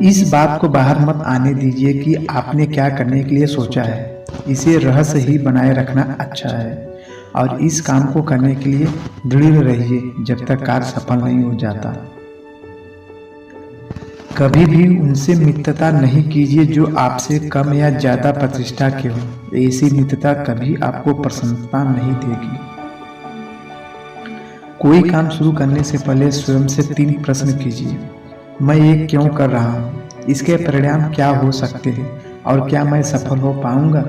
इस बात को बाहर मत आने दीजिए कि आपने क्या करने के लिए सोचा है। इसे रहस्य ही बनाए रखना अच्छा है और इस काम को करने के लिए दृढ़ रहिए जब तक कार्य सफल नहीं हो जाता। कभी भी उनसे मित्रता नहीं कीजिए जो आपसे कम या ज्यादा प्रतिष्ठा के हो। ऐसी मित्रता कभी आपको प्रसन्नता नहीं देगी। कोई काम शुरू करने से पहले स्वयं से 3 प्रश्न कीजिए। मैं ये क्यों कर रहा हूँ, इसके परिणाम क्या हो सकते हैं और क्या मैं सफल हो पाऊंगा।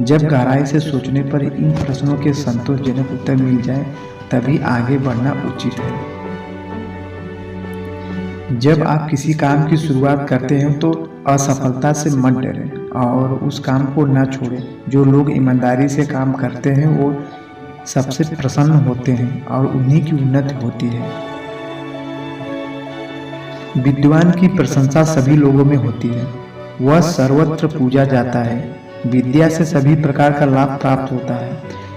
जब गहराई से सोचने पर इन प्रश्नों के संतोषजनक उत्तर मिल जाए तभी आगे बढ़ना उचित है। जब आप किसी काम की शुरुआत करते हैं तो असफलता से मत डरें और उस काम को न छोड़ें। जो लोग ईमानदारी से काम करते हैं वो सबसे प्रसन्न होते हैं और उन्हीं की उन्नति होती है। विद्वान की प्रशंसा सभी लोगों में होती है, वह सर्वत्र पूजा जाता है। विद्या से सभी प्रकार का लाभ प्राप्त होता है।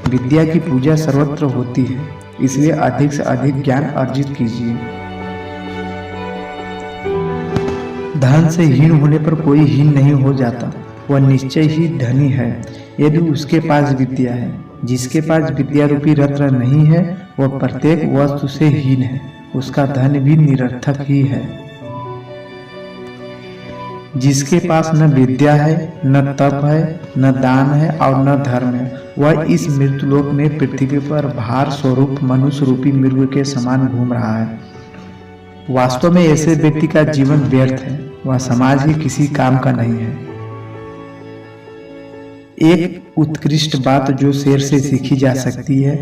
विद्या की पूजा सर्वत्र होती है, इसलिए अधिक से अधिक ज्ञान अर्जित कीजिए। धन से हीन होने पर कोई हीन नहीं हो जाता, वह निश्चय ही धनी है यदि उसके पास विद्या है। जिसके पास विद्या रूपी रत्न नहीं है वह प्रत्येक वस्तु से हीन है, उसका धन भी निरर्थक ही है। जिसके पास न विद्या है, न तप है, न दान है और न धर्म है, वह इस मृत्युलोक में पृथ्वी पर भार स्वरूप मनुष्य रूपी मृग के समान घूम रहा है। वास्तव में ऐसे व्यक्ति का जीवन व्यर्थ है, वह समाज ही किसी काम का नहीं है। एक उत्कृष्ट बात जो शेर से सीखी जा सकती है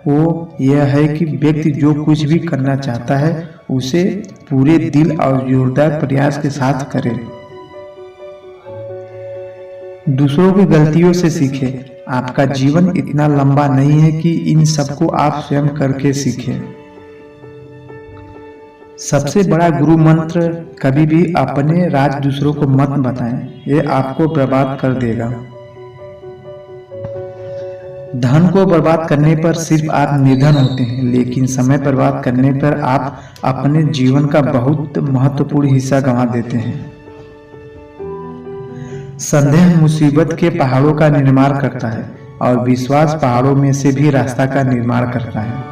वो यह है कि व्यक्ति जो कुछ भी करना चाहता है उसे पूरे दिल और जोरदार प्रयास के साथ करे। दूसरों की गलतियों से सीखें। आपका जीवन इतना लंबा नहीं है कि इन सबको आप स्वयं करके सीखें। सबसे बड़ा गुरु मंत्र कभी भी अपने राज दूसरों को मत बताएं, यह आपको बर्बाद कर देगा। धन को बर्बाद करने पर सिर्फ आप निर्धन होते हैं, लेकिन समय बर्बाद करने पर आप अपने जीवन का बहुत महत्वपूर्ण हिस्सा गंवा देते हैं। संदेह मुसीबत के पहाड़ों का निर्माण करता है और विश्वास पहाड़ों में से भी रास्ता का निर्माण करता है।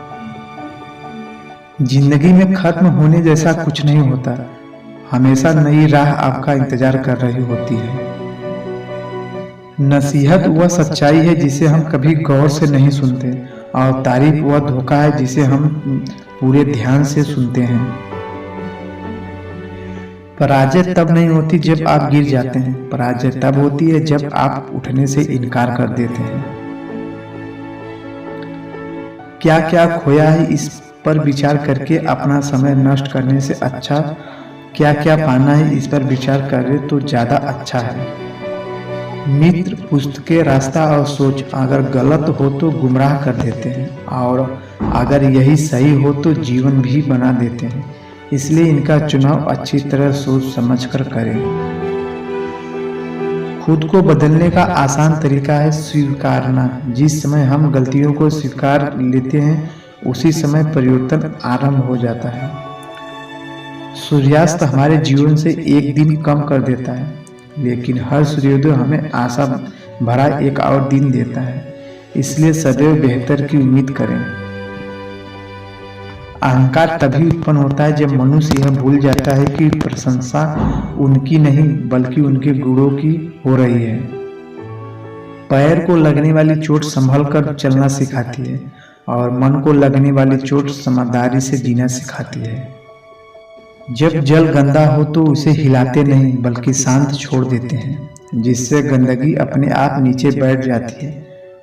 जिंदगी में खत्म होने जैसा कुछ नहीं होता, हमेशा नई राह आपका इंतजार कर रही होती है। नसीहत वह सच्चाई है जिसे हम कभी गौर से नहीं सुनते और तारीफ वह धोखा है जिसे हम पूरे ध्यान से सुनते हैं। पराजय तब नहीं होती जब आप गिर जाते हैं, पराजय तब होती है जब आप उठने से इनकार कर देते हैं। क्या क्या खोया है इस पर विचार करके अपना समय नष्ट करने से अच्छा क्या क्या पाना है इस पर विचार करें तो ज्यादा अच्छा है। मित्र, पुस्तकें, रास्ता और सोच अगर गलत हो तो गुमराह कर देते हैं और अगर यही सही हो तो जीवन भी बना देते हैं। इसलिए इनका चुनाव अच्छी तरह सोच समझकर करें। खुद को बदलने का आसान तरीका है स्वीकारना। जिस समय हम गलतियों को स्वीकार लेते हैं उसी समय परिवर्तन आरंभ हो जाता है। सूर्यास्त हमारे जीवन से एक दिन कम कर देता है, लेकिन हर सूर्योदय हमें आशा भरा एक और दिन देता है। इसलिए सदैव बेहतर की उम्मीद करें। अहंकार तभी उत्पन्न होता है जब मनुष्य यह भूल जाता है कि प्रशंसा उनकी नहीं बल्कि उनके गुणों की हो रही है। पैर को लगने वाली चोट संभल कर चलना सिखाती है और मन को लगने वाली चोट समझदारी से जीना सिखाती है। जब जल गंदा हो तो उसे हिलाते नहीं बल्कि शांत छोड़ देते हैं, जिससे गंदगी अपने आप नीचे बैठ जाती है।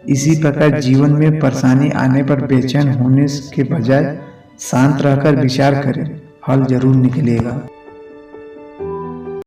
इसी प्रकार जीवन में परेशानी आने पर बेचैन होने के बजाय शांत रहकर विचार करें, हल जरूर निकलेगा।